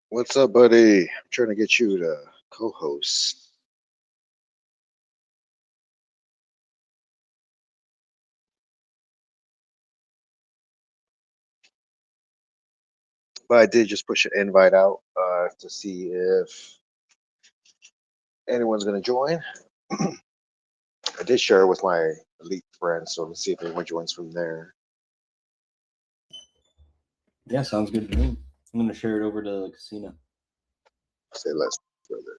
What's up, buddy? I'm trying to get you to co-host. But I did just push an invite out to see if anyone's going to join. I did share it with my elite friends, so let's see if anyone joins from there. Yeah, sounds good to me. I'm gonna share it over to the casino. Say less further.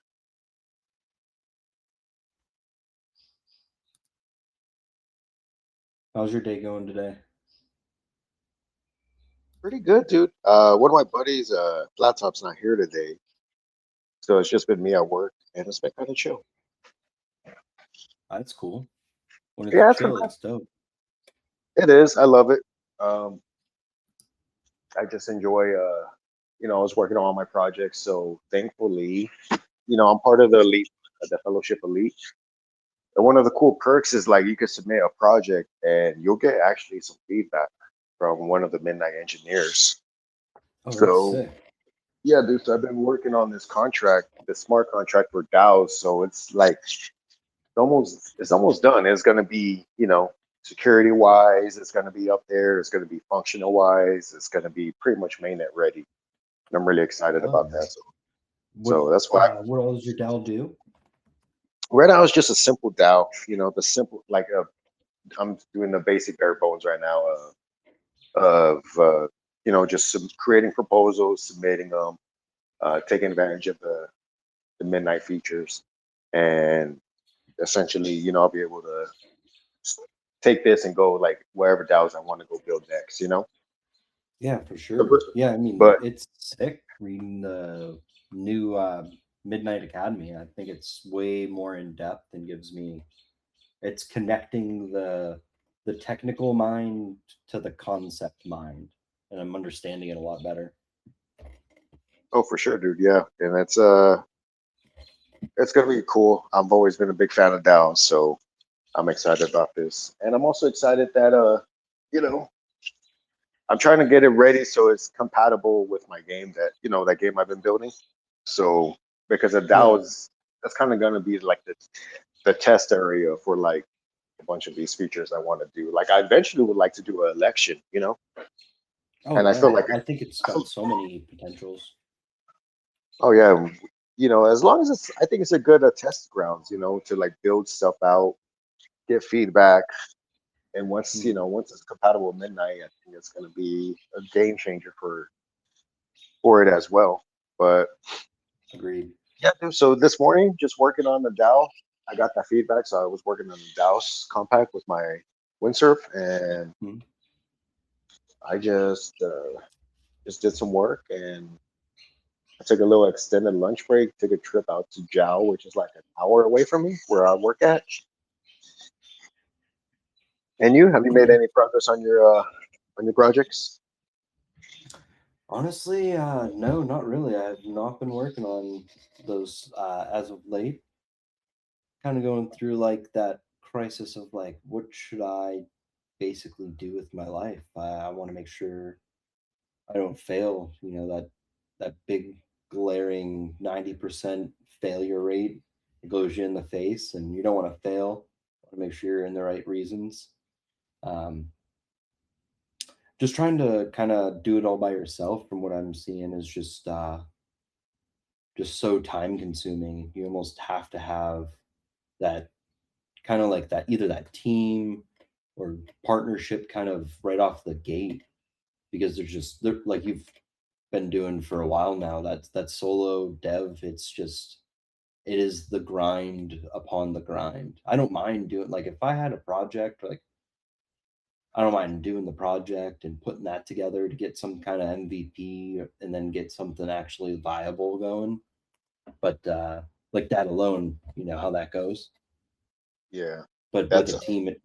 How's your day going today? Pretty good, dude. One of my buddies' laptop's not here today, so it's just been me at work, and it's been kind of chill. That's cool. When it's Yeah, it's chill, it's dope. it is. I love it. Um, I just enjoy. I was working on all my projects, so thankfully, I'm part of the elite, the fellowship elite. And one of the cool perks is like you can submit a project and you'll get actually some feedback from one of the midnight engineers. Oh, that's So sick. yeah, dude. So I've been working on this contract, the smart contract for DAOs. So it's like it's almost done. It's gonna be, security wise, it's gonna be up there. It's gonna be functional wise. It's gonna be pretty much mainnet ready. And I'm really excited Oh, about yeah. that. So that's why What all does your DAO do? right now it's just a simple DAO. The simple like I'm doing the basic bare bones right now of just creating proposals, submitting them, taking advantage of the midnight features, and essentially, I'll be able to take this and go like wherever DAOs I want to go build next. Yeah, for But, sure. Yeah, I mean, but it's sick reading the new Midnight Academy. I think it's way more in depth and gives me it's connecting the technical mind to the concept mind, and I'm understanding it a lot better. oh, for sure, dude, yeah, and it's gonna be cool. I've always been a big fan of DAOs, so I'm excited about this, and I'm also excited that you know I'm trying to get it ready so it's compatible with my game that game I've been building. So because the Yeah. DAO is that's kind of gonna be like the test area for like a bunch of these features I want to do. Like I eventually would like to do an election, Oh and I yeah, feel like I think it's got so many potentials. oh yeah, as long as I think it's a good test grounds, to like build stuff out, get feedback, and Mhm. once it's compatible with Midnight, I think it's gonna be a game changer for it as well. But Agreed. yeah, dude. So this morning, just working on the Dow, I got that feedback. So I was working on the Dow's compact with my windsurf, and Mhm. I just did some work, and I took a little extended lunch break, took a trip out to Jow, which is like an hour away from me, where I work at. And you, have you made any progress on your projects? Honestly, no, not really. I've not been working on those as of late. Kind of going through like that crisis of like, what should I basically do with my life? I want to make sure I don't fail. That big glaring 90% failure rate goes you in the face, and you don't want to fail. Want to make sure you're in the right reasons. Um, just trying to kind of do it all by yourself from what I'm seeing is just so time consuming. You almost have to have that kind of like that either that team or partnership kind of right off the gate, because like you've been doing for a while now, that solo dev, it is the grind upon the grind. I don't mind doing, like, if I had a project, like, I don't mind doing the project and putting that together to get some kind of MVP and then get something actually viable going. But like that alone, you know how that goes. Yeah, But with that's a team, it's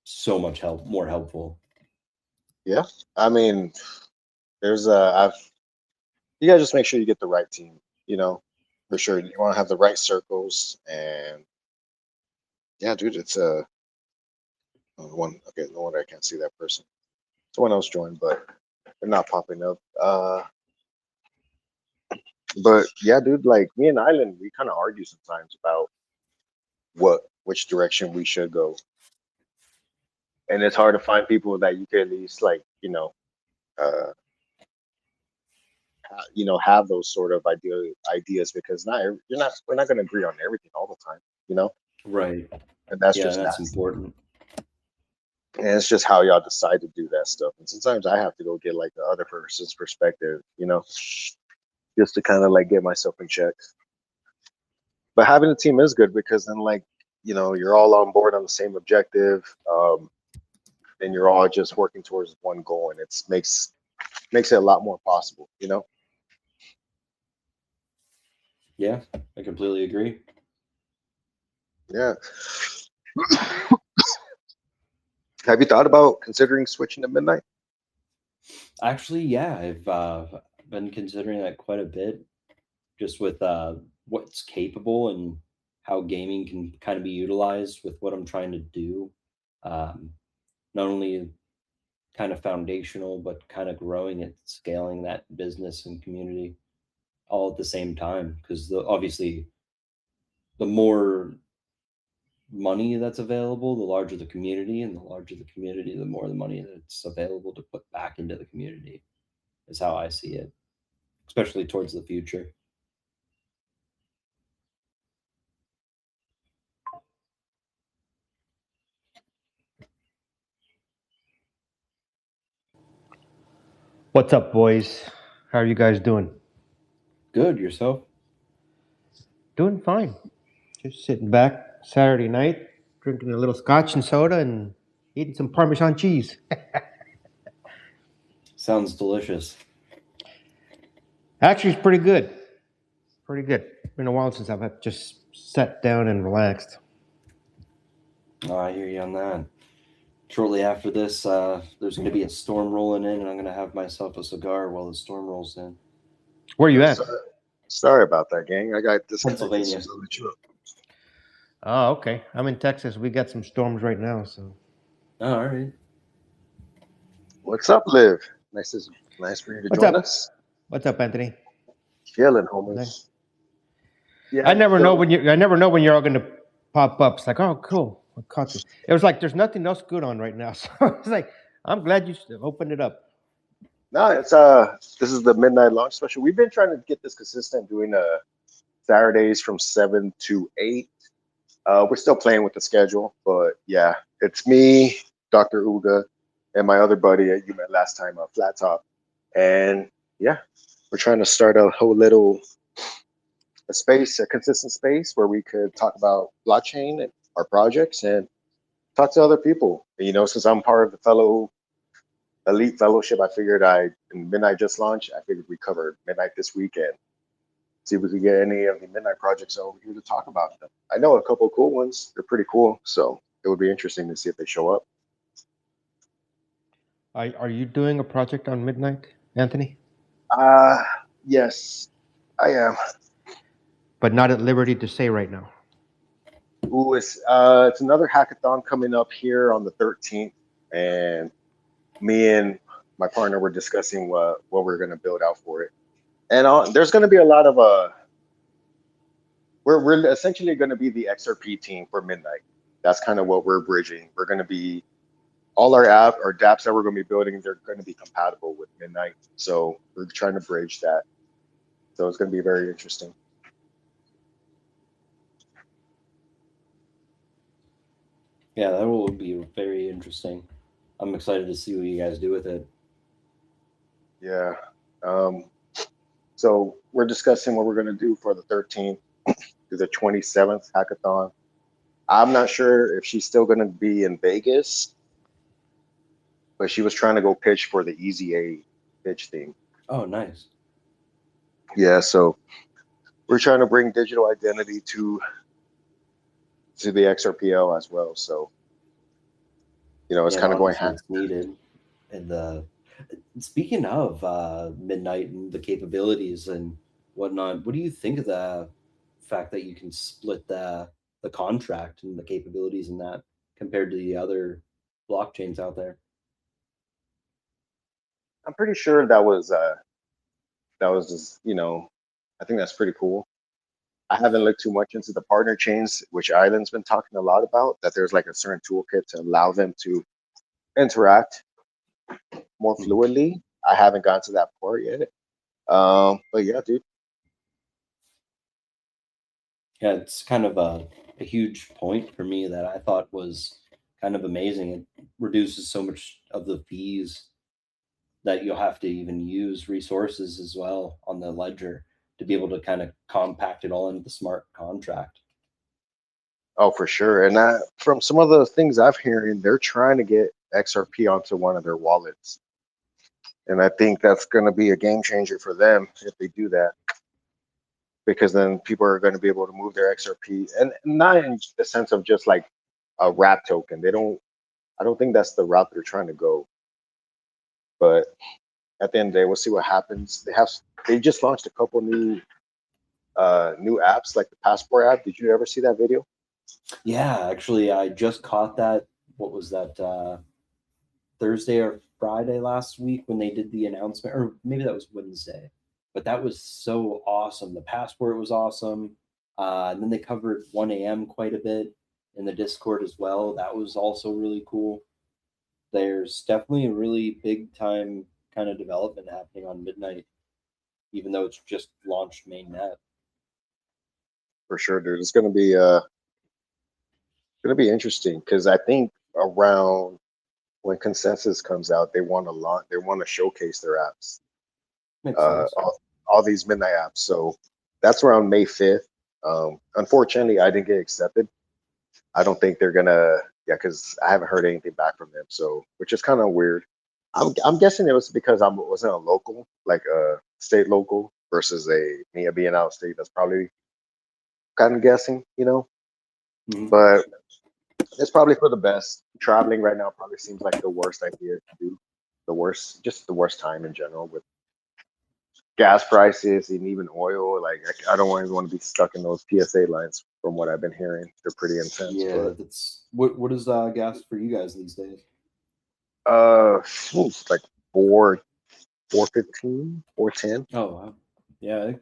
so much more helpful. yeah. I mean, there's I've you gotta just make sure you get the right team, for sure. You want to have the right circles, and yeah, dude, it's one. Okay, no wonder I can't see that person. Someone else joined, but they're not popping up. But yeah, dude, like me and Island, we kind of argue sometimes about which direction we should go, and it's hard to find people that you could at least like, uh, have those sort of ideas because we're not going to agree on everything all the time, you know, Right. and that's Yeah, just that's that. important. And it's just how y'all decide to do that stuff. And sometimes I have to go get like the other person's perspective, just to kind of like get myself in check. But having a team is good because then like, you're all on board on the same objective. And you're all just working towards one goal, and makes it a lot more possible. Yeah, I completely agree. Yeah. Have you thought about considering switching to midnight? Actually, yeah, I've been considering that quite a bit, just with what's capable and how gaming can kind of be utilized with what I'm trying to do. Um, Not only kind of foundational, but kind of growing it, scaling that business and community all at the same time. Because obviously, the more money that's available, the larger the community, and the larger the community, the more the money that's available to put back into the community, is how I see it, especially towards the future. What's up, boys? How are you guys doing? Good, yourself? Doing fine. Just sitting back Saturday night, drinking a little scotch and soda and eating some Parmesan cheese. Sounds delicious. Actually, it's pretty good. Pretty good. Been a while since I've just sat down and relaxed. Oh, I hear you on that. Shortly after this, there's going to be a storm rolling in, and I'm going to have myself a cigar while the storm rolls in. Where are you Yeah, at? sorry about that, gang. I got disconnected as soon Pennsylvania. as I let you up. Oh, okay. I'm in Texas. We got some storms right now, so. Oh, all right. What's up, Liv? Nice for you to What's join up? us. What's up, Anthony? Chilling, homie. Ni- Yeah. I never know So when you. I never know when you're all going to pop up. It's like, oh, cool. I caught you. It was like there's nothing else good on right now, so it's like I'm glad you opened it up. no, it's this is the midnight launch special. We've been trying to get this consistent, doing Saturdays from 7 to 8. We're still playing with the schedule, but yeah, it's me, Dr. Uga, and my other buddy you met last time, Flat Top, and yeah, we're trying to start a whole little a consistent space where we could talk about blockchain and our projects and talk to other people. Since I'm part of the fellow elite fellowship, I figured in Midnight just launched. I figured we covered Midnight this weekend. See if we could get any of the Midnight projects over here to talk about them. I know a couple of cool ones. They're pretty cool, so it would be interesting to see if they show up. Are you doing a project on midnight, Anthony? Uh yes, I am. But not at liberty to say right now. Ooh, it's another hackathon coming up here on the 13th, and me and my partner were discussing what we're going to build out for it. And there's going to be a lot of we're essentially going to be the XRP team for Midnight. That's kind of what we're bridging. We're going to be all our dApps that we're going to be building. They're going to be compatible with Midnight, so we're trying to bridge that. So it's going to be very interesting. Yeah, that will be very interesting. I'm excited to see what you guys do with it. Yeah. Um, so we're discussing what we're going to do for the 13th to the 27th hackathon. I'm not sure if she's still going to be in Vegas, but she was trying to go pitch for the Easy A pitch thing. Oh, nice. Yeah, so we're trying to bring digital identity to the XRPL as well. So it's Yeah, kind of going obviously hand. it's needed. And speaking of Midnight and the capabilities and whatnot, what do you think of the fact that you can split the contract and the capabilities in that compared to the other blockchains out there? I'm pretty sure that was just I think that's pretty cool. I haven't looked too much into the partner chains, which Island's been talking a lot about, that there's like a certain toolkit to allow them to interact more Mhm. fluidly. I haven't gotten to that part yet. But yeah, dude, Yeah, it's kind of a huge point for me that I thought was kind of amazing. It reduces so much of the fees that you'll have to even use resources as well on the ledger to be able to kind of compact it all into the smart contract. oh for sure. And from some of the things I've hearing, they're trying to get XRP onto one of their wallets, and I think that's going to be a game changer for them if they do that, because then people are going to be able to move their XRP, and not in the sense of just like a wrap token. They don't. I don't think that's the route they're trying to go. But at the end of the day, we'll see what happens. They just launched a couple new apps like the Passport app. Did you ever see that video? Yeah, actually, I just caught that. What was that? Thursday or Friday last week when they did the announcement, or maybe that was Wednesday. But that was so awesome. The passport was awesome. And then they covered 1 a.m. quite a bit in the Discord as well. That was also really cool. There's definitely a really big time kind of development happening on Midnight, even though it's just launched mainnet. For sure, dude. It's gonna be interesting because I think around when consensus comes out, they want to launch, they want to showcase their apps, Makes sense. all these midnight apps. So that's around May 5th. Unfortunately, I didn't get accepted. I don't think they're gonna, yeah, because I haven't heard anything back from them. So, which is kind of weird. I'm guessing it was because I wasn't a local, like a state local versus a me being out of state. That's probably kind of guessing. Mhm. But it's probably for the best. Traveling right now probably seems like the worst idea to do. Just the worst time in general with gas prices and even oil. Like I don't even want to be stuck in those PSA lines. From what I've been hearing, they're pretty intense. Yeah, But that's what is gas for you guys these days? it's like 415, 410. Oh wow. Yeah,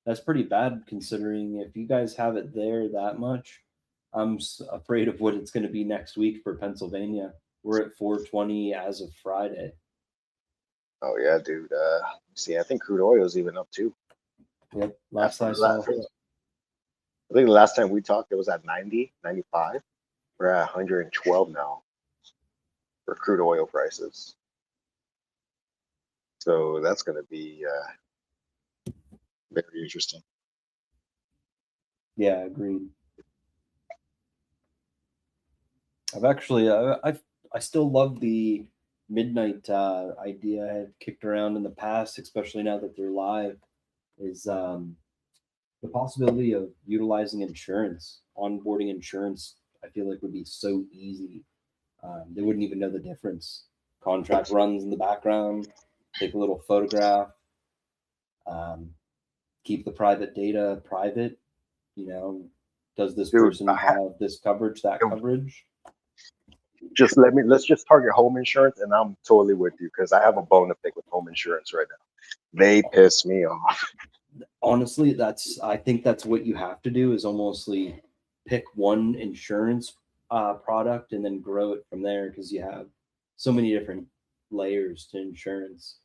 that's pretty bad considering if you guys have it there that much. I'm afraid of what it's going to be next week for Pennsylvania. We're at 420 as of Friday. Oh yeah, dude. See, I think crude oil is even up too. Yep, last After I the last, saw. I think the last time we talked, it was at 90, 95. We're at 112 now for crude oil prices. So that's going to be very interesting. Yeah, agreed. I've actually, I still love the midnight idea I had kicked around in the past, especially now that they're live. Is the possibility of utilizing insurance, onboarding insurance? I feel like would be so easy. They wouldn't even know the difference. Contract runs in the background. Take a little photograph. Um, keep the private data private. You know, does this Dude, person have this coverage, that coverage? let's just target home insurance, and I'm totally with you because I have a bone to pick with home insurance right now. They piss me off. Honestly, I think that's what you have to do is almostly pick one insurance product and then grow it from there because you have so many different layers to insurance.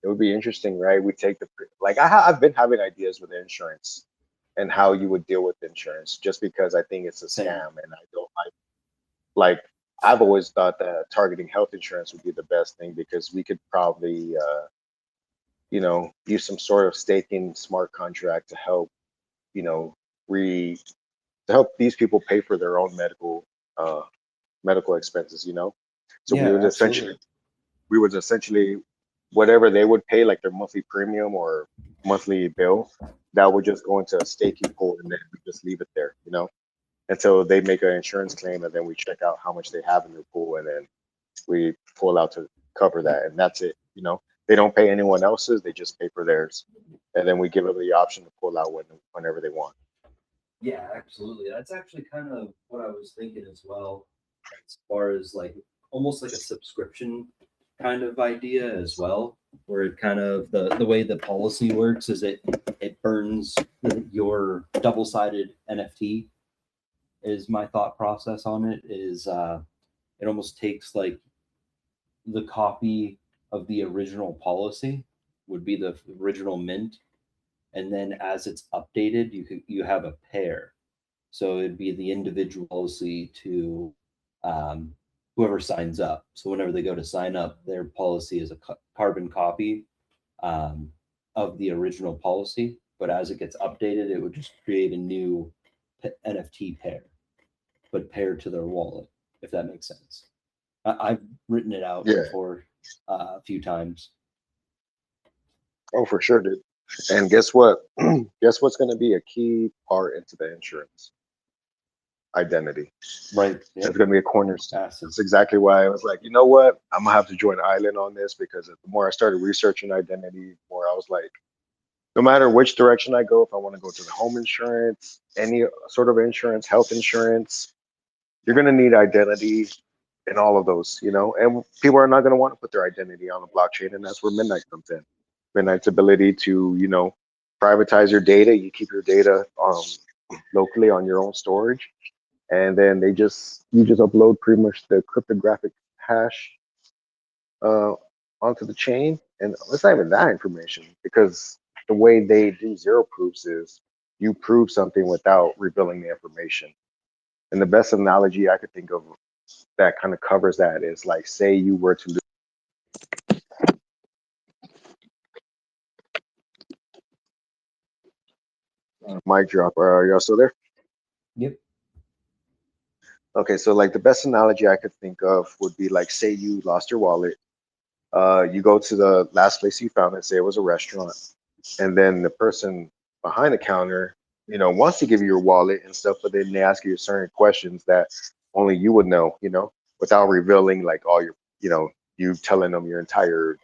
It would be interesting, right? We take like I've been having ideas with insurance and how you would deal with insurance, just because I think it's a Same. scam, and I don't like. I've always thought that targeting health insurance would be the best thing because we could probably use some sort of staking smart contract to help you know re to help these people pay for their own uh medical expenses. So we Yeah, would essentially absolutely. we would essentially whatever they would pay, like their monthly premium or monthly bill, that would just go into a staking pool, and then we just leave it there, until they make an insurance claim, and then we check out how much they have in their pool, and then we pull out to cover that, and that's it. They don't pay anyone else's; they just pay for theirs, and then we give them the option to pull out whenever they want. Yeah, absolutely. That's actually kind of what I was thinking as well, as far as like almost like a subscription kind of idea as well. where it kind of the way the policy works is it burns your double-sided NFT. Is my thought process on it is it almost takes like the copy of the original policy would be the original mint, and then as it's updated, you have a pair. So it'd be the individual policy to whoever signs up. So whenever they go to sign up, their policy is a carbon copy of the original policy. But as it gets updated, it would just create a new NFT pair, but paired to their wallet, if that makes sense. I've written it out Yeah. before a few times. Oh, for sure, dude. And guess what? Guess what's going to be a key part into the insurance? Identity. Right. That's Yep. going to be a cornerstone. Passes. That's exactly why I was like, you know what? I'm going to have to join Island on this, because the more I started researching identity, the more I was like, no matter which direction I go, if I want to go to the home insurance, any sort of insurance, health insurance, you're going to need identity in all of those, you know, and people are not going to want to put their identity on the blockchain. And that's where Midnight comes in. Midnight's ability to, you know, privatize your data. You keep your data locally on your own storage. And then you just upload pretty much the cryptographic hash onto the chain. And it's not even that information, because the way they do zero proofs is you prove something without revealing the information. And the best analogy I could think of that kind of covers that is like, say you were to lose. Mic drop. Are y'all still there? Yep. Okay, so like the best analogy I could think of would be like, say you lost your wallet. You go to the last place you found it, say it was a restaurant, and then the person behind the counter, you know, wants to give you your wallet and stuff, but then they ask you certain questions that only you would know, you know, without revealing like all your, you know, you telling them your entire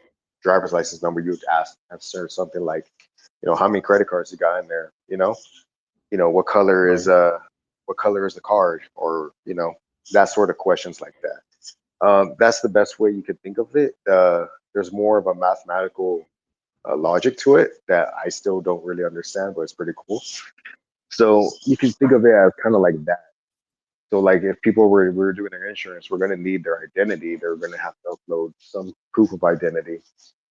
driver's license number. You would answer something like, you know, how many credit cards you got in there, you know, what color is the card, or you know, that sort of questions like that. That's the best way you could think of it. There's more of a mathematical logic to it that I still don't really understand, but it's pretty cool. So you can think of it as kind of like that. So like if people were doing their insurance, we're going to need their identity. They're going to have to upload some proof of identity,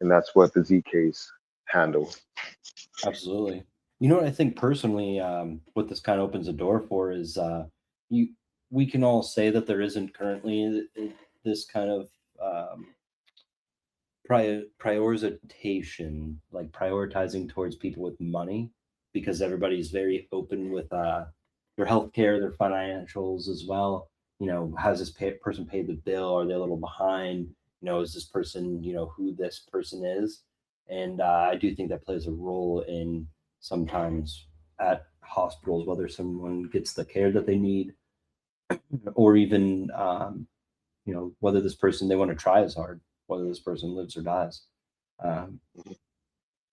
and that's what the ZKs handle. Absolutely. You know what I think personally, what this kind of opens the door for is we can all say that there isn't currently this kind of prioritization, like prioritizing towards people with money, because everybody's very open with their healthcare, their financials as well. You know, has this person paid the bill? Are they a little behind? You know, is this person, you know, who this person is? And I do think that plays a role in sometimes at hospitals, whether someone gets the care that they need, or even, you know, whether this person, they want to try as hard, whether this person lives or dies.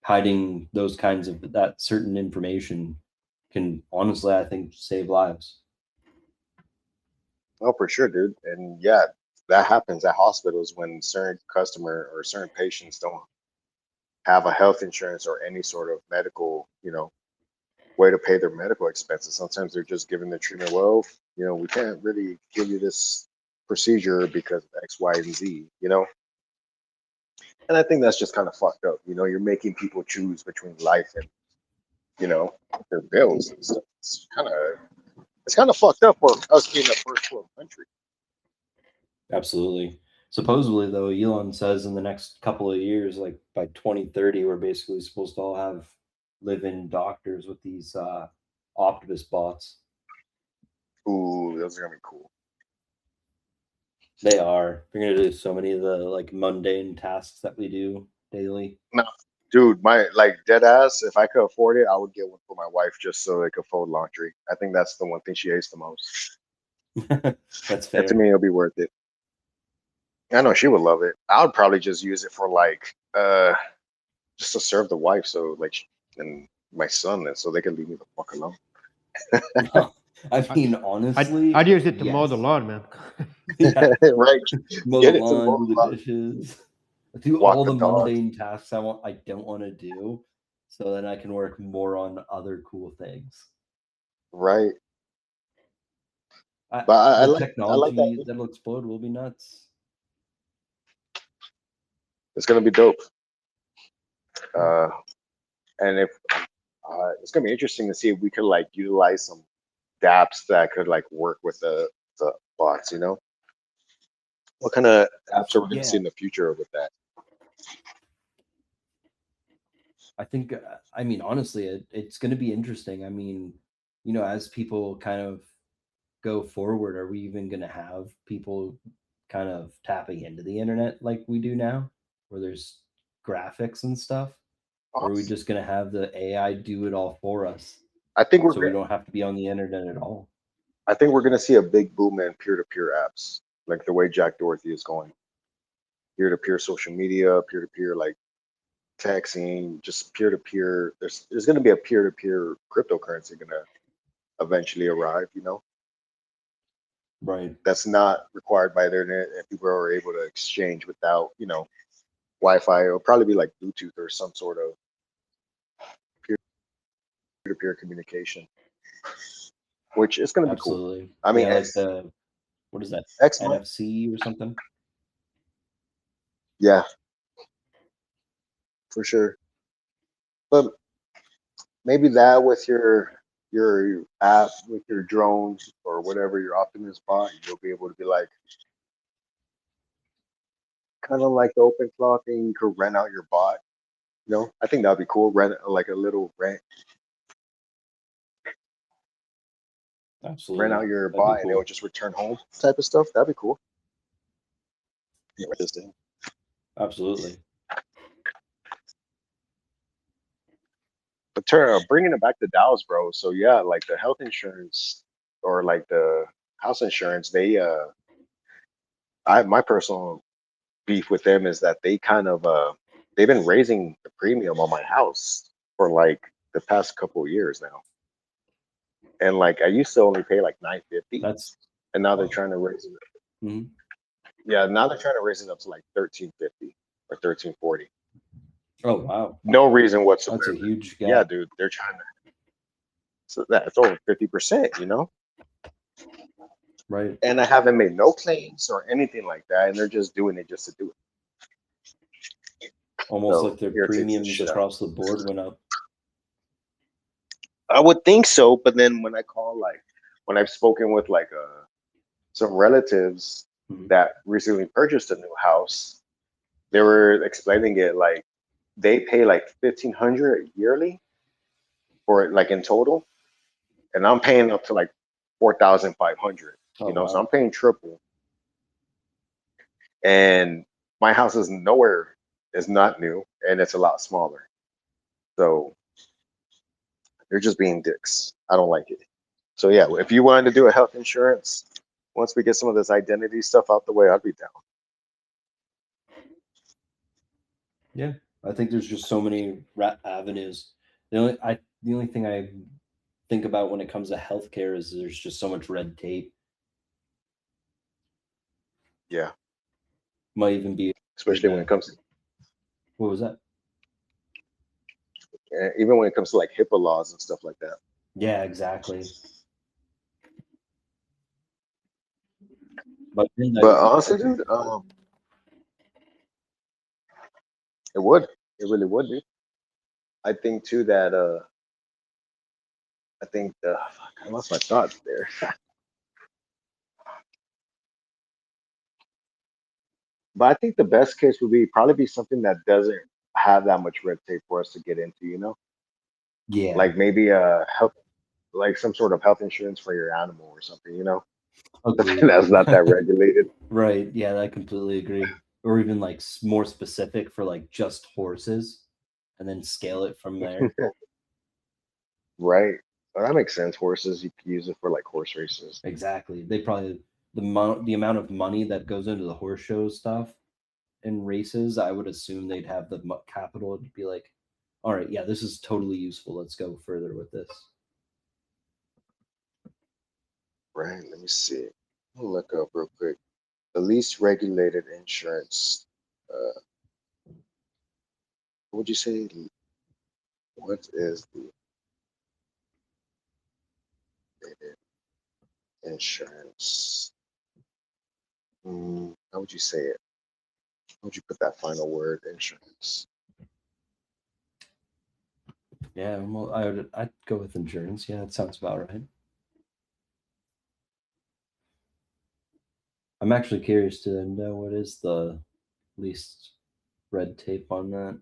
Hiding those kinds of that certain information can honestly, I think, save lives. Oh, for sure, dude. And yeah, that happens at hospitals when certain customer or certain patients don't have a health insurance or any sort of medical, you know, way to pay their medical expenses. Sometimes they're just given the treatment. Well, you know, we can't really give you this procedure because of X, Y, and Z, you know? And I think that's just kind of fucked up. You know, you're making people choose between life and, you know, their bills and stuff. It's kind of fucked up for us being a first world country. Absolutely. Supposedly, though, Elon says in the next couple of years, like by 2030, we're basically supposed to all have live-in doctors with these Optimus bots. Ooh, those are gonna be cool. They are. They're gonna do so many of the like mundane tasks that we do daily. No, dude, my like dead ass. If I could afford it, I would get one for my wife just so they could fold laundry. I think that's the one thing she hates the most. That's fair. And to me, it'll be worth it. I know she would love it. I would probably just use it for like just to serve the wife, so like and my son, and so they can leave me the fuck alone. I mean, honestly, I'd use it to mow yes. the lawn, man. Yeah. Right. Mow Get the it to lawn, mow do the the lawn. dishes. do walk all the the dog. mundane tasks I don't want to do, so then I can work more on other cool things. Right. I, But the I like that. technology that'll explode will be nuts. It's gonna be dope. Uh, and if it's gonna be interesting to see if we could like utilize some dApps that could like work with the bots. You know, what kind of apps are we gonna Yeah, see in the future with that? I think, I mean, honestly, it's going to be interesting. I mean, you know, as people kind of go forward, are we even going to have people kind of tapping into the internet like we do now, where there's graphics and stuff? Or are we just going to have the AI do it all for us I think we're so we don't have to be on the internet at all? I think we're gonna see a big boom in peer-to-peer apps, like the way Jack Dorothy is going. Peer-to-peer social media, peer-to-peer like texting, just peer-to-peer. There's gonna be a peer-to-peer cryptocurrency gonna eventually arrive. You know, Right. that's not required by the internet, and people are able to exchange without Wi-Fi. It'll probably be like Bluetooth or some sort of peer-to-peer communication, which is gonna be cool. Absolutely. I mean, Yeah, like the, what is that? X month, NFC or something? yeah, for sure. But maybe that with your app with your drones or whatever your Optimus bot, you'll be able to be like kind of like the open claw thing. You could rent out your bot. I think that'd be cool. Rent like a little rent out Absolutely. your That'd be bot and it would cool. just return home type of stuff. That'd be cool. Yeah, write this down. Absolutely. But bringing it back to Dallas, bro. So yeah, like the health insurance or like the house insurance, I my personal beef with them is that they kind of they've been raising the premium on my house for like the past couple of years now. And like I used to only pay like 950, That's, and now they're wow. trying to raise it. Mhm. Yeah, now they're trying to raise it up to like 1350 or 1340. Oh, wow. No reason That's a whatsoever. huge Yeah, gap. dude, they're trying to. So that's over 50%, Right. And I haven't made no claims or anything like that, and they're just doing it just to do it. Almost So like their irritates the premiums shit out of me. across the board went up. I would think so, but then when I call like when I've spoken with like some relatives Mhm. that recently purchased a new house, they were explaining it like they pay like 1,500 yearly for it, like in total, and I'm paying up to like 4,500. Oh, So I'm wow. paying triple, and my house is not new, and it's a lot smaller. So they're just being dicks. I don't like it. So yeah, if you wanted to do a health insurance, once we get some of this identity stuff out the way, I'd be down. Yeah. I think there's just so many avenues. The only thing I think about when it comes to healthcare is there's just so much red tape. Yeah, Might even be especially when it comes to what was that? even when it comes to like HIPAA laws and stuff like that. Yeah, exactly. But then But honestly, dude, it would. It really would, dude. I think too that I think fuck, I lost my thoughts there. But I think the best case would be probably be something that doesn't have that much red tape for us to get into. yeah, Like maybe health, like some sort of health insurance for your animal or something. Something agreed. that's not that regulated. Right. Yeah, I completely agree. Or even like more specific for like just horses and then scale it from there. Right. Well, that makes sense. Horses, you could use it for like horse races. Exactly. They probably the amount of money that goes into the horse show stuff and races, I would assume they'd have the capital to be like, all right, yeah, this is totally useful. Let's go further with this. Right. Let me see. I'll look up real quick. The least regulated insurance. what would you say? What is the rated insurance? How would you say it? How would you put that final word? Insurance. Yeah, well, I'd go with insurance. Yeah, that sounds about right. I'm actually curious to know what is the least red tape on that.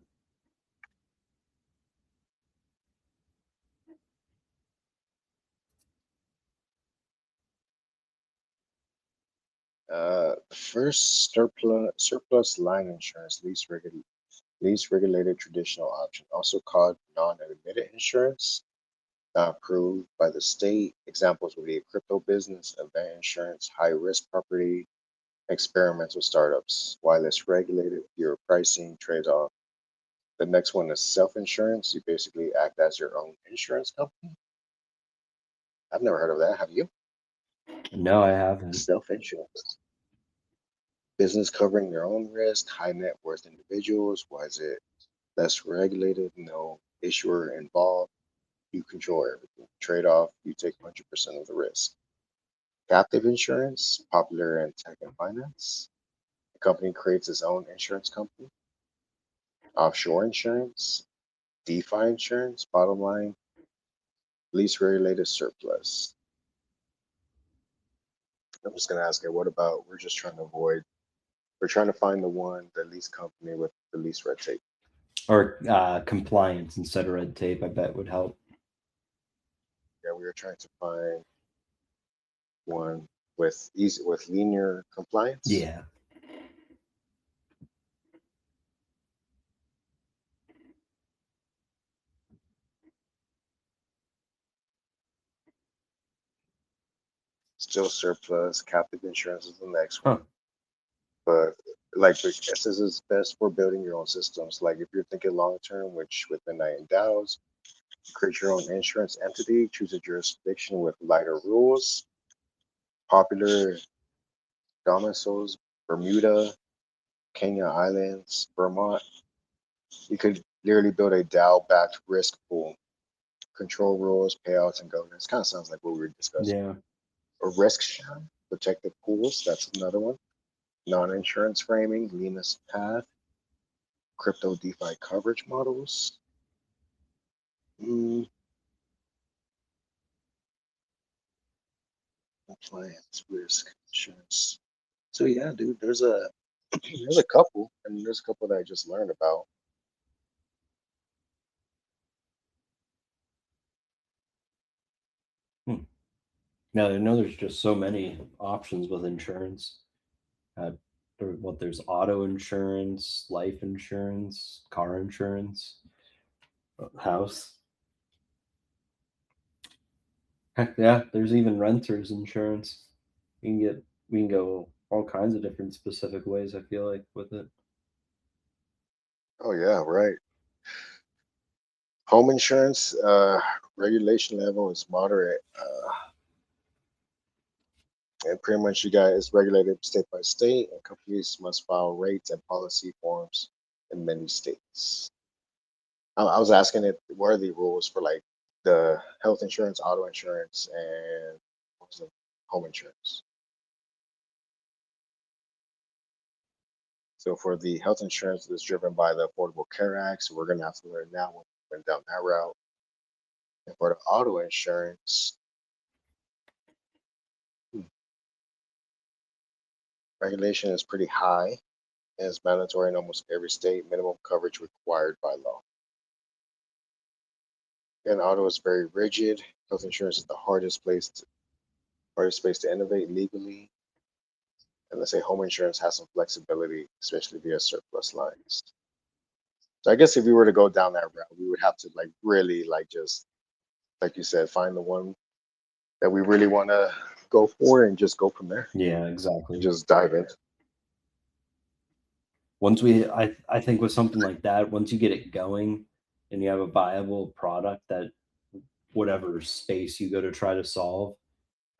First surplus line insurance, least regulated traditional option, also called non-admitted insurance, not approved by the state. Examples would be crypto business, event insurance, high risk property, experimental startups. While it's regulated, your pricing trade off. The next one is self insurance. You basically act as your own insurance company. I've never heard of that. Have you? No, I haven't. Self insurance. Business covering their own risk, high net worth individuals. Why is it less regulated? No issuer involved. You control everything. Trade off, you take 100% of the risk. Captive insurance, popular in tech and finance. The company creates its own insurance company. Offshore insurance, DeFi insurance, bottom line, least regulated surplus. I'm just going to ask you, what about, we're trying to find the least company with the least red tape. Or compliance instead of red tape, I bet would help. Yeah, we were trying to find one with linear compliance. Yeah. Still surplus, captive insurance is the next Huh. one. But like the this is best for building your own systems. Like if you're thinking long term, which with the night and DAOs, create your own insurance entity, choose a jurisdiction with lighter rules. Popular domiciles, Bermuda, Kenya Islands, Vermont. You could literally build a DAO-backed risk pool, control rules, payouts, and governance. Kind of sounds like what we were discussing. Yeah. A risk share, protected pools. That's another one. Non-insurance framing, leanest path, crypto DeFi coverage models. Mm, Compliance, risk, insurance. So yeah, dude, there's a couple, and there's a couple that I just learned about. Now I know there's just so many options with insurance. Uh, there's auto insurance, life insurance, car insurance, house. Heck yeah, there's even renters insurance. We can go all kinds of different specific ways. I feel like with it. Oh yeah, right. Home insurance regulation level is moderate, and pretty much you got it's regulated state by state, and companies must file rates and policy forms in many states. I was asking it, what are the rules for like the health insurance, auto insurance, and what was it, home insurance? So for the health insurance, it's driven by the Affordable Care Act. So we're gonna have to learn that one, went down that route. And for the auto insurance, hmm, regulation is pretty high and it's mandatory in almost every state, minimum coverage required by law. And auto is very rigid. Health insurance is the hardest space to innovate legally. And let's say home insurance has some flexibility, especially via surplus lines. So I guess if we were to go down that route, we would have to like really like just like you said, find the one that we really want to go for and just go from there. Yeah, exactly. Just dive in. I think with something like that, once you get it going and you have a viable product that whatever space you go to try to solve,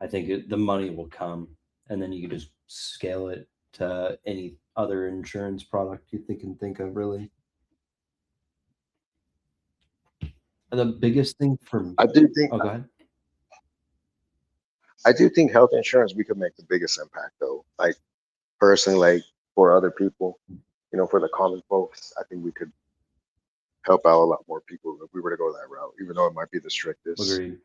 I think the money will come, and then you can just scale it to any other insurance product you can think of. Really, The biggest thing for me. I do think Oh, go ahead. I do think health insurance we could make the biggest impact though. Like personally, like for other people, for the common folks, I think we could help out a lot more people if we were to go that route, even though it might be the strictest. Agreed.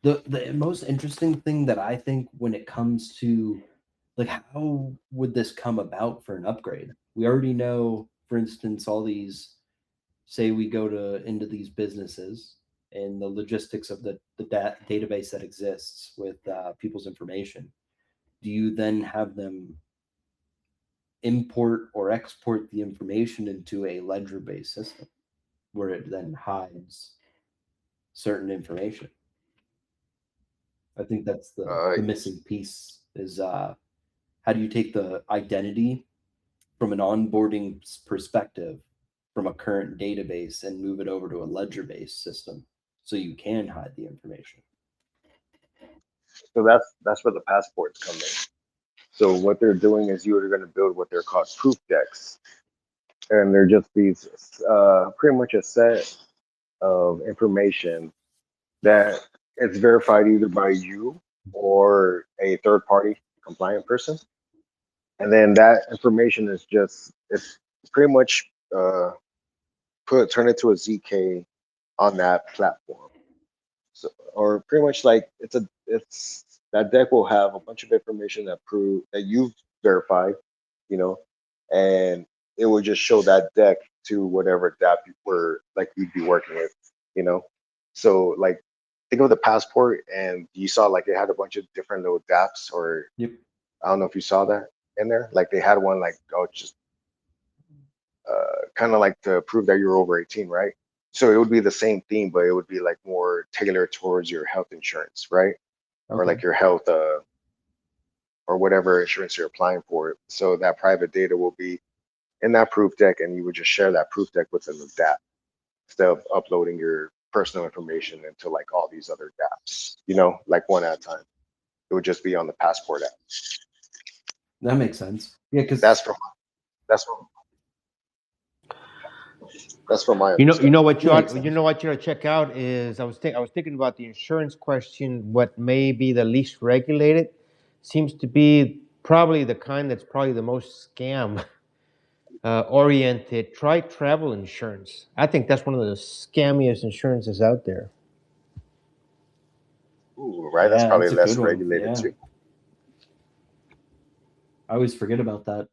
The most interesting thing that I think when it comes to like how would this come about for an upgrade? We already know, for instance, all these say we go to into these businesses and the logistics of the database that exists with people's information. Do you then have them import or export the information into a ledger based system where it then hides certain information? I think that's Uh, the missing piece is how do you take the identity from an onboarding perspective from a current database and move it over to a ledger based system so you can hide the information? so that's where the passports come in. So what they're doing is you're going to build what they're called proof decks, and they're just these pretty much a set of information that is verified either by you or a third party compliant person. And then that information is just it's pretty much turn it to a ZK on that platform. So, or pretty much like it's that deck will have a bunch of information that prove that you've verified, you know, and it will just show that deck to whatever DApp you were like you'd be working with, you know. So like think of the passport and you saw like it had a bunch of different little DApps, or Yep. I don't know if you saw that in there. Like they had one like just kind of like to prove that you're over 18, right? So it would be the same theme, but it would be like more tailored towards your health insurance, right? Or Okay. like your health or whatever insurance you're applying for. So that private data will be in that proof deck, and you would just share that proof deck within the DApp instead of uploading your personal information into like all these other DApps, like one at a time. It would just be on the passport app. That makes sense. Yeah, because That's from that's from that's from my You understanding. know what it makes you sense. know what you ought to check out is I was thinking about the insurance question. What may be the least regulated seems to be probably the kind that's probably the most scam oriented. Try travel insurance. I think that's one of the scammiest insurances out there. Ooh, right. That's Yeah, probably that's a good less one. regulated Yeah. too. I always forget about that.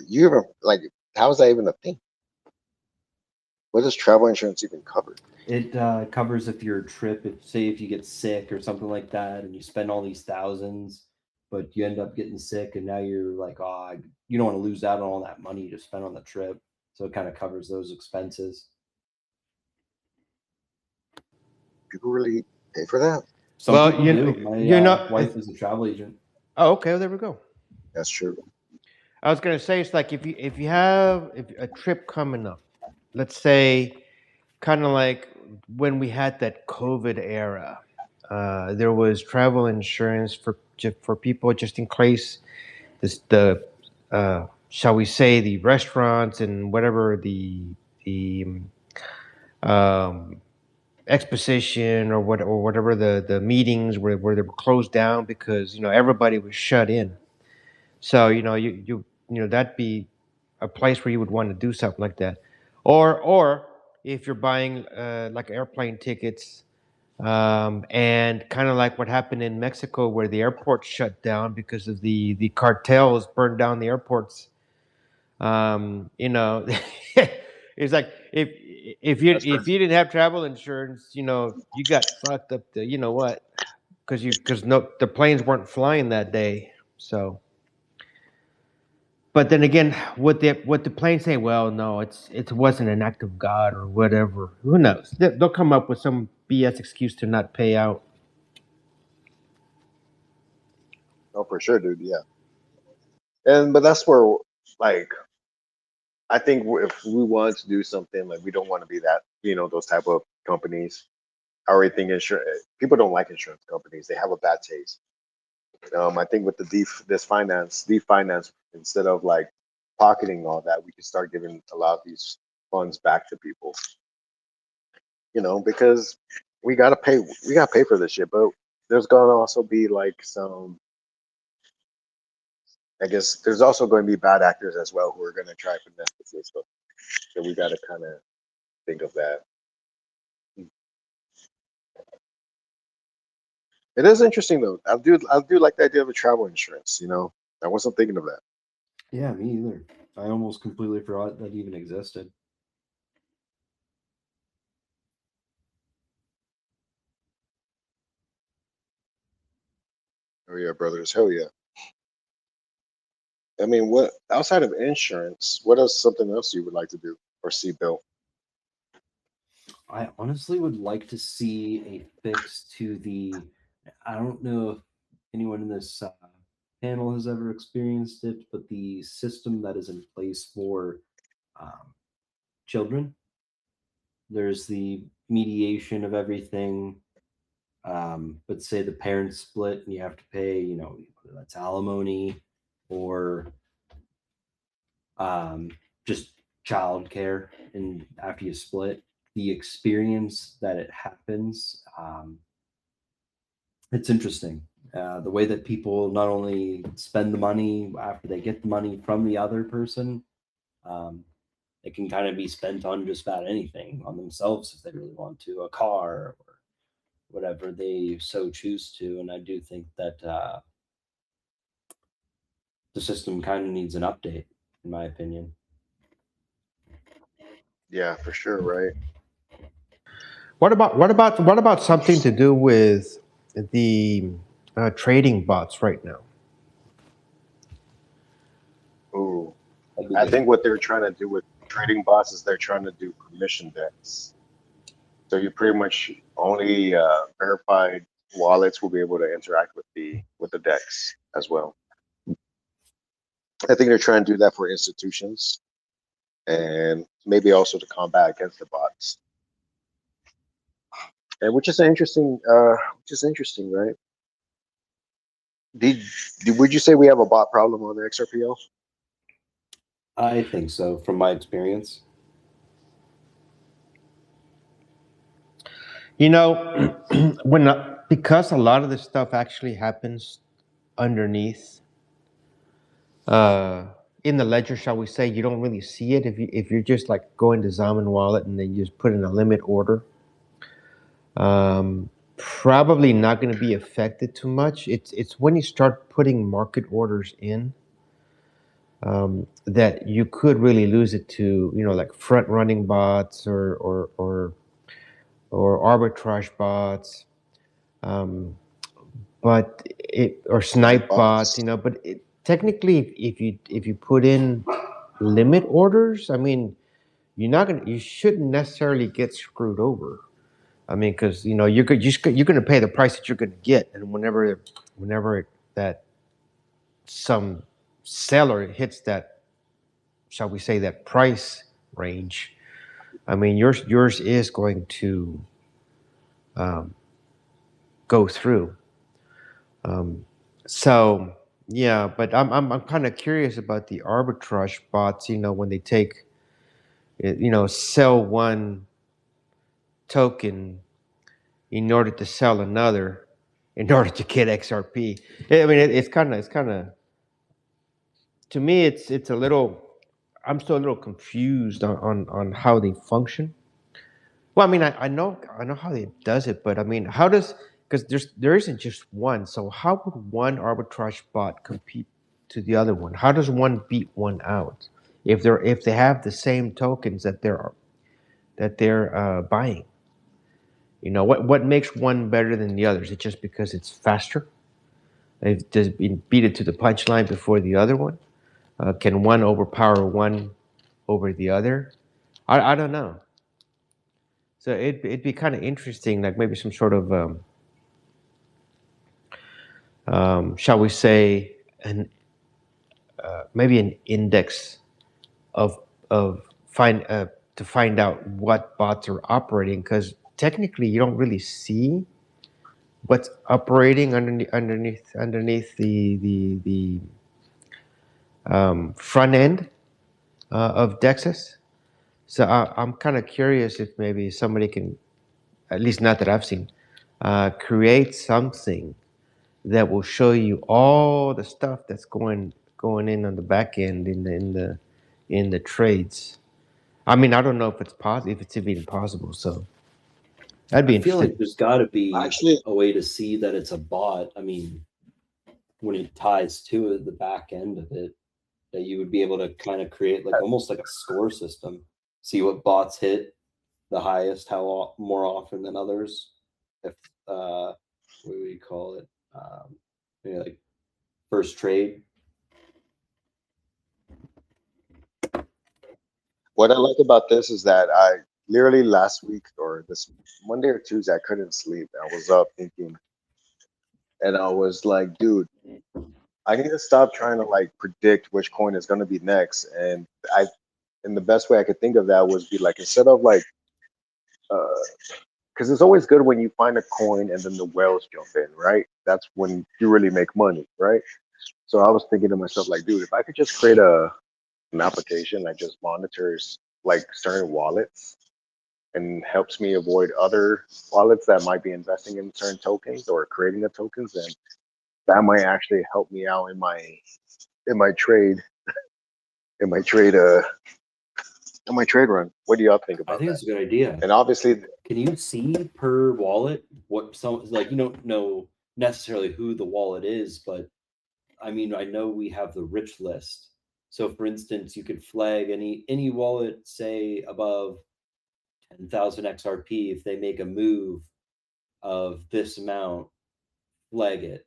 You ever like how is that even a thing? What does travel insurance even cover? It covers if your trip, if say if you get sick or something like that, and you spend all these thousands, but you end up getting sick, and now you're like, oh, you don't want to lose out on all that money you just spent on the trip. So it kind of covers those expenses. People really pay for that? Some Well, people do. My you know, wife is a travel agent. oh, okay, well, there we go. That's true. I was gonna say it's like if you have if a trip coming up, let's say kind of like when we had that COVID era, there was travel insurance for people just in case the shall we say the restaurants and whatever the um, exposition or whatever the meetings where they were closed down because everybody was shut in. So that'd be a place where you would want to do something like that, or if you're buying like airplane tickets, and kind of like what happened in Mexico where the airport shut down because of the cartels burned down the airports. Um, you know, it's like That's if crazy. you didn't have travel insurance, you got fucked up. What? Because no, the planes weren't flying that day. So, but then again, would the plane say? Well, no, it wasn't an act of God or whatever. Who knows? They'll come up with some BS excuse to not pay out. Oh, for sure, dude. Yeah. But that's where like I think if we want to do something, like we don't want to be that, those type of companies. I already think insurance people don't like insurance companies. They have a bad taste. I think with the deep finance, instead of like pocketing all that, we can start giving a lot of these funds back to people. because we gotta pay for this shit. But there's gonna also be like some, I guess there's also going to be bad actors as well who are going to try to finesse the system. So we got to kind of think of that. It is interesting though. I do like the idea of a travel insurance. I wasn't thinking of that. Yeah, me either. I almost completely forgot that even existed. Oh yeah, brothers, hell yeah. I mean, what outside of insurance? What else? Something else you would like to do or see built? I honestly would like to see a fix to the. I don't know if anyone in this panel has ever experienced it, but the system that is in place for um, children. There's the mediation of everything. But say the parents split and you have to pay, whether that's alimony or um, just childcare, and after you split, the experience that it happens, it's interesting. The way that people not only spend the money after they get the money from the other person, um, it can kind of be spent on just about anything, on themselves if they really want to, a car or whatever they so choose to. And I do think that the system kind of needs an update, in my opinion. Yeah, for sure, right? What about something to do with the trading bots right now? Ooh, That'd be I good. think what they're trying to do with trading bots is they're trying to do permission decks. So you pretty much only verified wallets will be able to interact with the decks as well. I think they're trying to do that for institutions and maybe also to combat against the bots. And which is interesting, right? Did, would you say we have a bot problem on the XRPL? I think so, from my experience. You know, when because a lot of this stuff actually happens underneath uh, in the ledger, shall we say, you don't really see it if you're just like going to Zaman Wallet and then you just put in a limit order. Probably not going to be affected too much. It's when you start putting market orders in that you could really lose it to like front running bots or arbitrage bots. Um, but it or Limit snipe bots, bots. but technically, if you put in limit orders, I mean, you shouldn't necessarily get screwed over. I mean, because you're going to pay the price that you're going to get, and whenever that some seller hits that, shall we say, that price range, I mean, yours is going to um, go through. Um, so yeah, but I'm kind of curious about the arbitrage bots. When they take sell one token in order to sell another, in order to get XRP. I mean, it's kind of to me, it's a little. I'm still a little confused on how they function. Well, I mean, I know how it does it, but I mean, how does because there isn't just one. So how would one arbitrage bot compete to the other one? How does one beat one out if they have the same tokens that they're buying? What makes one better than the other? Is it just because it's faster? Does it beat it to the punchline before the other one? Can one overpower one over the other? I don't know. So it'd be kind of interesting, like maybe some sort of shall we say, an maybe an index of of to find out what bots are operating, because technically you don't really see what's operating underneath the front end of Dexus. So I'm kind of curious if maybe somebody can. at least not that I've seen, create something that will show you all the stuff that's going in on the back end in the trades. I mean, I don't know if it's possible, if it's even possible. So that'd I be feel interesting. like there's got to be Actually, a way to see that it's a bot. I mean, when it ties to it, the back end of it, that you would be able to kind of create like almost like a score system, see what bots hit the highest, more often than others. If what do we call it? Maybe like first trade. what I like about this is that I literally last week or this Monday or Tuesday, I couldn't sleep. I was up thinking, and I was like, dude, I need to stop trying to like predict which coin is going to be next. And the best way I could think of that was be like, instead of like, because it's always good when you find a coin and then the whales jump in, right? That's when you really make money, right? So I was thinking to myself, like, dude, if I could just create an application that just monitors like certain wallets and helps me avoid other wallets that might be investing in certain tokens or creating the tokens, then that might actually help me out in my trade in my trade in my trade run. What do y'all think I about think that? it's a good idea. And obviously, Can you see per wallet what some like you don't know necessarily who the wallet is, but I mean I know we have the rich list. So for instance, you could flag any wallet say above 10,000 XRP if they make a move of this amount, flag it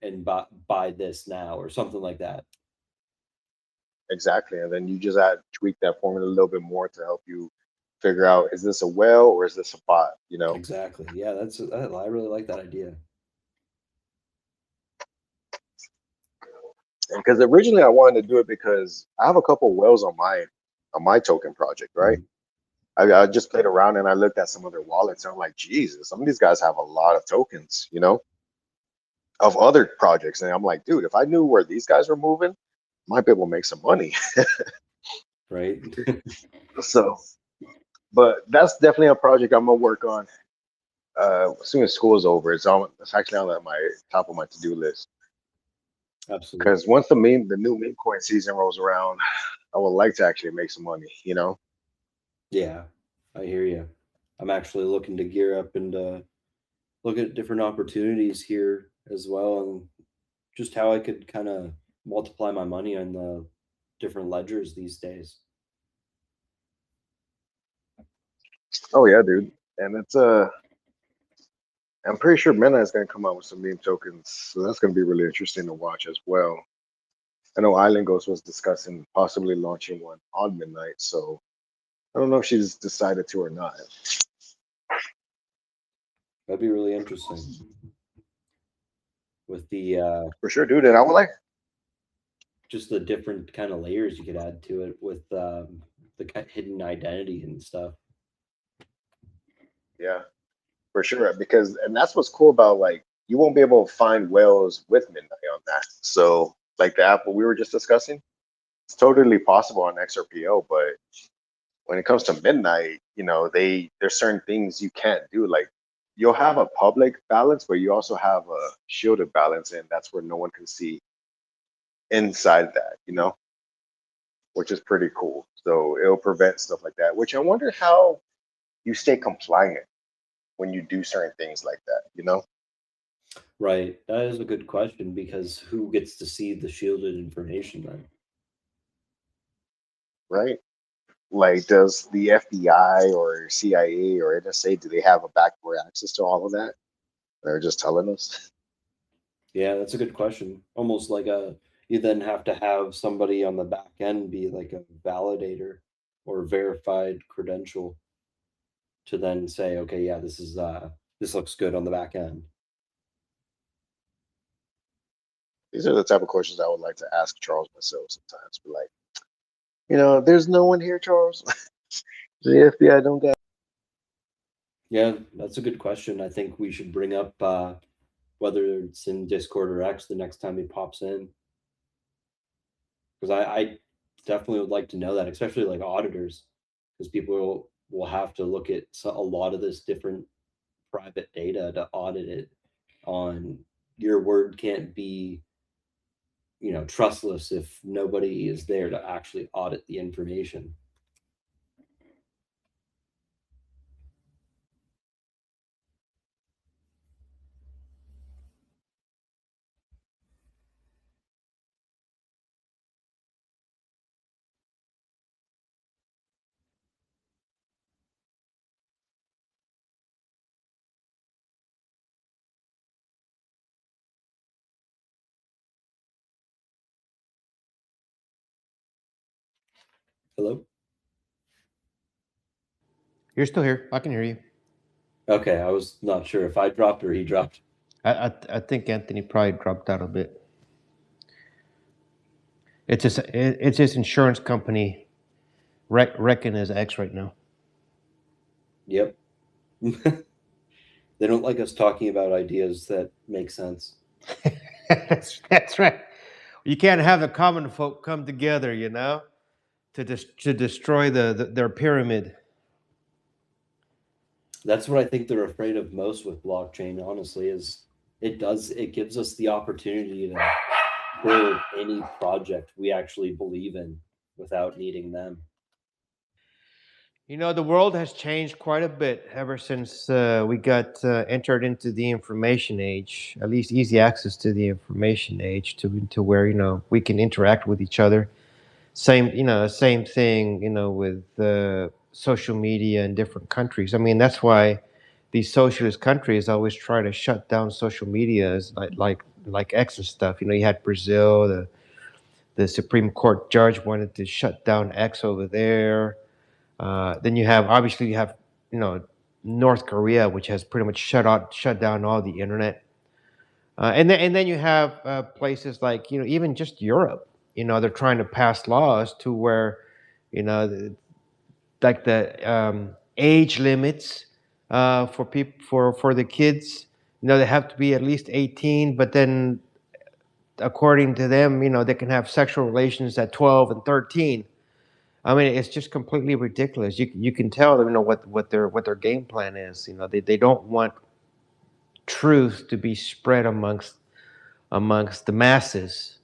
and buy this now or something like that. exactly, and then you just add tweak that formula a little bit more to help you figure out, is this a whale or is this a bot? You know, Exactly. Yeah, I really like that idea. because originally I wanted to do it because I have a couple whales on my token project, right? Mhm. I just played around and I looked at some of their wallets and I'm like, Jesus, some of these guys have a lot of tokens, you know, of other projects. And I'm like, dude, if I knew where these guys were moving, I might be able to make some money. Right? So, but that's definitely a project I'm gonna work on as soon as school is over. It's actually on my top of my to-do list. Absolutely. Because once the new meme coin season rolls around, I would like to actually make some money, you know? Yeah, I hear you. I'm actually looking to gear up and look at different opportunities here as well, and just how I could kind of multiply my money on the different ledgers these days. Oh yeah, dude. And it's I'm pretty sure Meta is gonna come out with some meme tokens. So that's gonna be really interesting to watch as well. I know Island Ghost was discussing possibly launching one on midnight, so I don't know if she's decided to or not. That'd be really interesting with the For sure, dude. And I would like, just the different kind of layers you could add to it with the hidden identity and stuff. yeah, for sure. Because and that's what's cool about like you won't be able to find whales with midnight on that. So like the app we were just discussing, it's totally possible on XRPO, but when it comes to midnight, you know, there's certain things you can't do. Like you'll have a public balance, but you also have a shielded balance, and that's where no one can see inside that, you know, which is pretty cool. So it'll prevent stuff like that, which I wonder how you stay compliant when you do certain things like that, you know? Right. That is a good question because who gets to see the shielded information then? Right? Like, does the FBI or CIA or NSA, do they have a backdoor access to all of that? They're just telling us. Yeah, that's a good question. Almost like a you then have to have somebody on the back end be like a validator or verified credential to then say, okay, yeah, this looks good on the back end. These are the type of questions I would like to ask Charles myself sometimes. Be like, you know, there's no one here, Charles. The FBI don't got. Yeah, that's a good question. I think we should bring up whether it's in Discord or X the next time he pops in. Because I definitely would like to know that, especially like auditors, because people will have to look at a lot of this different private data to audit it on. Your word can't be, trustless if nobody is there to actually audit the information. Hello? You're still here. I can hear you. Okay, I was not sure if I dropped or he dropped. I think Anthony probably dropped out a bit. It's his insurance company wrecking his ex right now. Yep. They don't like us talking about ideas that make sense. That's right. You can't have the common folk come together, to destroy their pyramid. That's what I think they're afraid of most with blockchain, honestly, is it gives us the opportunity to build any project we actually believe in without needing them. The world has changed quite a bit ever since we got entered into the information age, at least easy access to the information age, to where we can interact with each other. Same thing, with social media in different countries. I mean, that's why these socialist countries always try to shut down social media, as like X and stuff. You had Brazil, the Supreme Court judge wanted to shut down X over there. Then obviously you have North Korea, which has pretty much shut down all the internet. And then you have places like even just Europe. They're trying to pass laws to where like the age limits for people for the kids. They have to be at least 18, but then according to them, they can have sexual relations at 12 and 13. I mean, it's just completely ridiculous. You can tell them, what their game plan is. They don't want truth to be spread amongst the masses.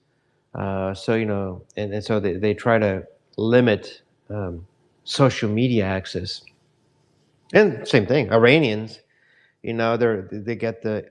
So and so they try to limit social media access. And same thing, Iranians. They get the